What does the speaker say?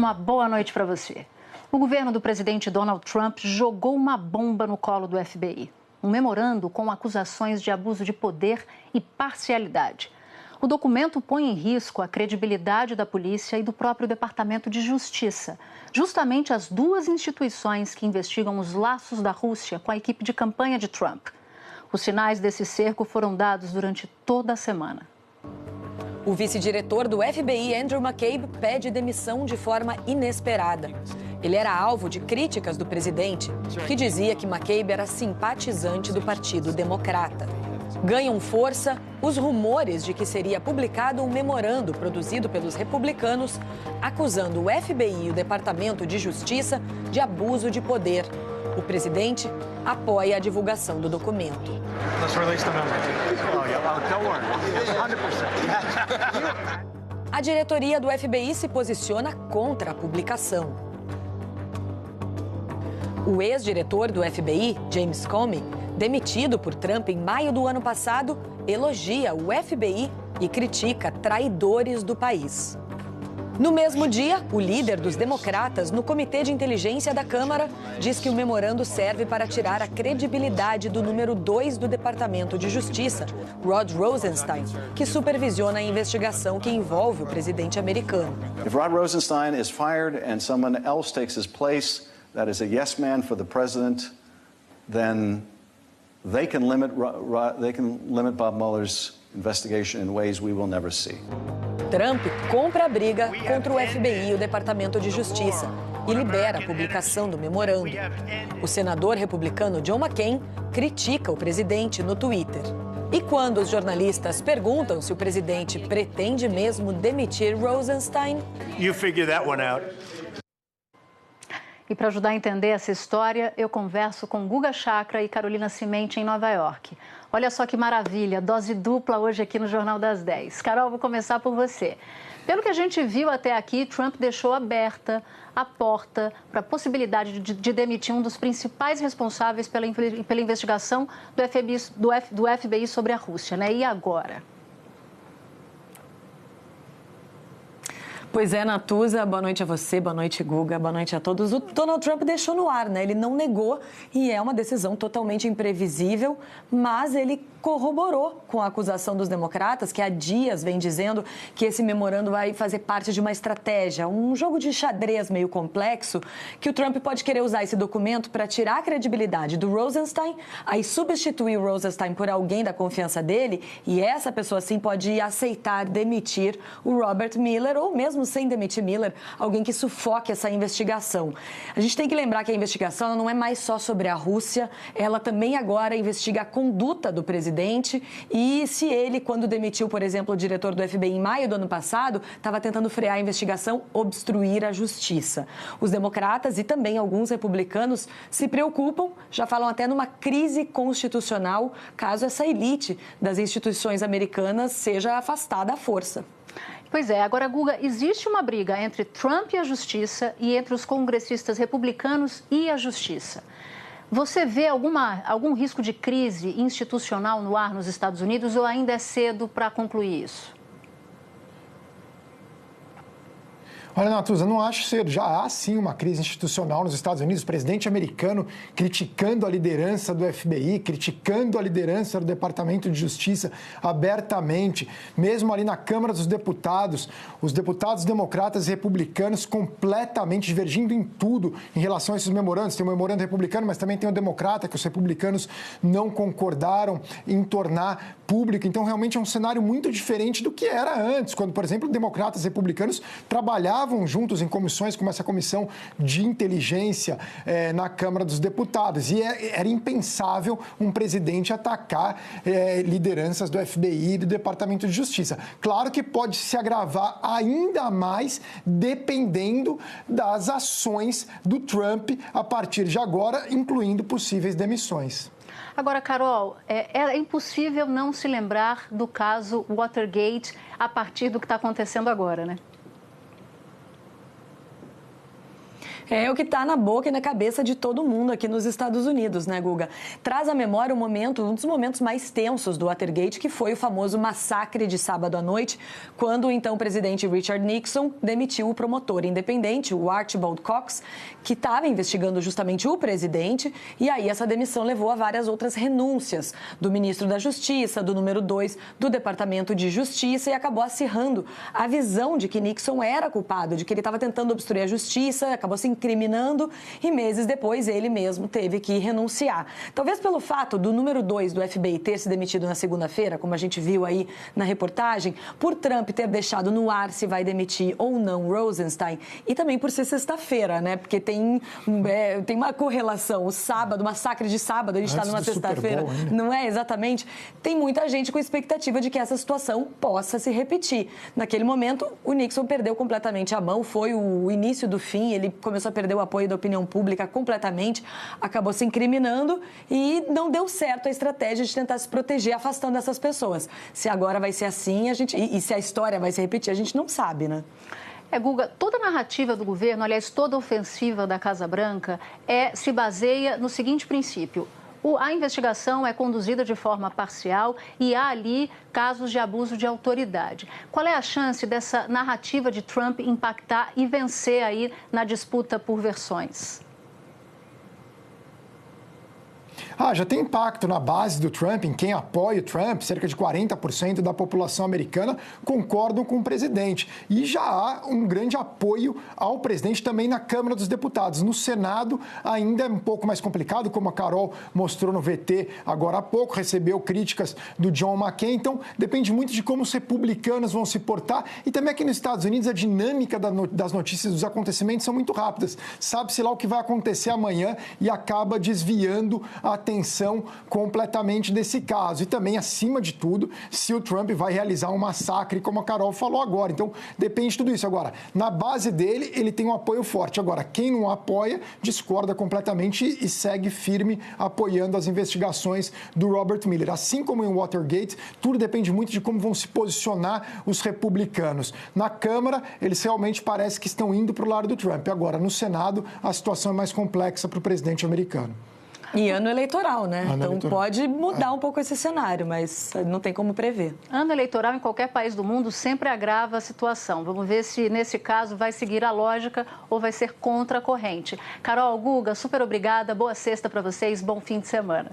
Uma boa noite para você. O governo do presidente Donald Trump jogou uma bomba no colo do FBI. Um memorando com acusações de abuso de poder e parcialidade. O documento põe em risco a credibilidade da polícia e do próprio Departamento de Justiça, justamente as duas instituições que investigam os laços da Rússia com a equipe de campanha de Trump. Os sinais desse cerco foram dados durante toda a semana. O vice-diretor do FBI, Andrew McCabe, pede demissão de forma inesperada. Ele era alvo de críticas do presidente, que dizia que McCabe era simpatizante do Partido Democrata. Ganham força os rumores de que seria publicado um memorando produzido pelos republicanos, acusando o FBI e o Departamento de Justiça de abuso de poder. O presidente apoia a divulgação do documento. A diretoria do FBI se posiciona contra a publicação. O ex-diretor do FBI, James Comey, demitido por Trump em maio do ano passado, elogia o FBI e critica traidores do país. No mesmo dia, o líder dos democratas no Comitê de Inteligência da Câmara diz que o memorando serve para tirar a credibilidade do número 2 do Departamento de Justiça, Rod Rosenstein, que supervisiona a investigação que envolve o presidente americano. If Rod Rosenstein is fired and someone else takes his place that is a yes man for the president, then they can limit Bob Mueller's investigation in ways we will never see. Trump compra a briga contra o FBI e o Departamento de Justiça e libera a publicação do memorando. O senador republicano John McCain critica o presidente no Twitter. E quando os jornalistas perguntam se o presidente pretende mesmo demitir Rosenstein, You figure that one out. E para ajudar a entender essa história, eu converso com Guga Chakra e Carolina Cimenti em Nova York. Olha só que maravilha, dose dupla hoje aqui no Jornal das 10. Carol, vou começar por você. Pelo que a gente viu até aqui, Trump deixou aberta a porta para a possibilidade de demitir um dos principais responsáveis pela investigação do FBI sobre a Rússia, né? E agora? Pois é, Natuza, boa noite a você, boa noite, Guga, boa noite a todos. O Donald Trump deixou no ar, né? Ele não negou e é uma decisão totalmente imprevisível, mas ele corroborou com a acusação dos democratas, que há dias vem dizendo que esse memorando vai fazer parte de uma estratégia, um jogo de xadrez meio complexo, que o Trump pode querer usar esse documento para tirar a credibilidade do Rosenstein, aí substituir o Rosenstein por alguém da confiança dele, e essa pessoa sim pode aceitar demitir o Robert Mueller, ou mesmo sem demitir Mueller, alguém que sufoque essa investigação. A gente tem que lembrar que a investigação ela não é mais só sobre a Rússia, ela também agora investiga a conduta do presidente e se ele, quando demitiu, por exemplo, o diretor do FBI em maio do ano passado, estava tentando frear a investigação, obstruir a justiça. Os democratas e também alguns republicanos se preocupam, já falam até numa crise constitucional, caso essa elite das instituições americanas seja afastada à força. Pois é, agora, Guga, existe uma briga entre Trump e a Justiça e entre os congressistas republicanos e a Justiça. Você vê algum risco de crise institucional no ar nos Estados Unidos ou ainda é cedo para concluir isso? Olha, Natuza, não acho cedo. Já há, sim, uma crise institucional nos Estados Unidos. O presidente americano criticando a liderança do FBI, criticando a liderança do Departamento de Justiça abertamente. Mesmo ali na Câmara dos Deputados, os deputados democratas e republicanos completamente divergindo em tudo em relação a esses memorandos. Tem o memorando republicano, mas também tem o democrata, que os republicanos não concordaram em tornar público. Então, realmente é um cenário muito diferente do que era antes, quando, por exemplo, democratas e republicanos trabalhavam juntos em comissões como essa comissão de inteligência na Câmara dos Deputados. E era impensável um presidente atacar lideranças do FBI e do Departamento de Justiça. Claro que pode se agravar ainda mais dependendo das ações do Trump a partir de agora, incluindo possíveis demissões. Agora, Carol, é impossível não se lembrar do caso Watergate a partir do que está acontecendo agora, né? É o que está na boca e na cabeça de todo mundo aqui nos Estados Unidos, né, Guga? Traz à memória um dos momentos mais tensos do Watergate, que foi o famoso massacre de sábado à noite, quando o então presidente Richard Nixon demitiu o promotor independente, o Archibald Cox, que estava investigando justamente o presidente, e aí essa demissão levou a várias outras renúncias do ministro da Justiça, do número 2 do Departamento de Justiça, e acabou acirrando a visão de que Nixon era culpado, de que ele estava tentando obstruir a justiça, acabou se incriminando, e meses depois ele mesmo teve que renunciar. Talvez pelo fato do número 2 do FBI ter se demitido na segunda-feira, como a gente viu aí na reportagem, por Trump ter deixado no ar se vai demitir ou não Rosenstein, e também por ser sexta-feira, né? Porque tem uma correlação. O sábado, o massacre de sábado, a gente está numa sexta-feira, não é exatamente? Tem muita gente com expectativa de que essa situação possa se repetir. Naquele momento, o Nixon perdeu completamente a mão, foi o início do fim, ele começou a perder o apoio da opinião pública completamente, acabou se incriminando e não deu certo a estratégia de tentar se proteger afastando essas pessoas. Se agora vai ser assim, e se a história vai se repetir, a gente não sabe, né? Guga, toda a narrativa do governo, aliás, toda a ofensiva da Casa Branca se baseia no seguinte princípio: a investigação é conduzida de forma parcial e há ali casos de abuso de autoridade. Qual é a chance dessa narrativa de Trump impactar e vencer aí na disputa por versões? Já tem impacto na base do Trump, em quem apoia o Trump. Cerca de 40% da população americana concordam com o presidente. E já há um grande apoio ao presidente também na Câmara dos Deputados. No Senado ainda é um pouco mais complicado, como a Carol mostrou no VT agora há pouco, recebeu críticas do John McCain. Então, depende muito de como os republicanos vão se portar. E também aqui nos Estados Unidos, a dinâmica das notícias, dos acontecimentos são muito rápidas. Sabe-se lá o que vai acontecer amanhã e acaba desviando a atenção completamente desse caso. E também, acima de tudo, se o Trump vai realizar um massacre, como a Carol falou agora. Então, depende de tudo isso. Agora, na base dele, ele tem um apoio forte. Agora, quem não apoia, discorda completamente e segue firme apoiando as investigações do Robert Mueller. Assim como em Watergate, tudo depende muito de como vão se posicionar os republicanos. Na Câmara, eles realmente parece que estão indo para o lado do Trump. Agora, no Senado, a situação é mais complexa para o presidente americano. E ano eleitoral, né? Então pode mudar um pouco esse cenário, mas não tem como prever. Ano eleitoral em qualquer país do mundo sempre agrava a situação. Vamos ver se nesse caso vai seguir a lógica ou vai ser contra a corrente. Carol, Guga, super obrigada. Boa sexta para vocês. Bom fim de semana.